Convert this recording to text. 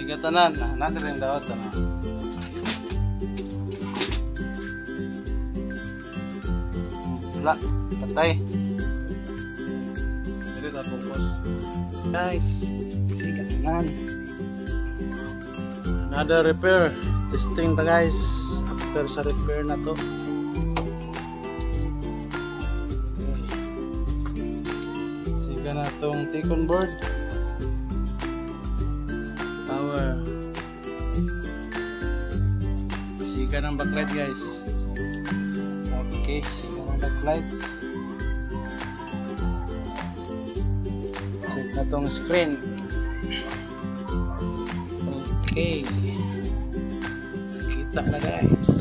Sige tanan, natin rin daw ito. Wala, patay. Hindi na focus. Guys, sige tanan. Another repair. Testing ta guys. After sa repair na to. Sige na tong Tikon board. Power. Siga ng backlight guys. Okay, siga ng backlight. Check na tong screen. Okay. Kita na guys.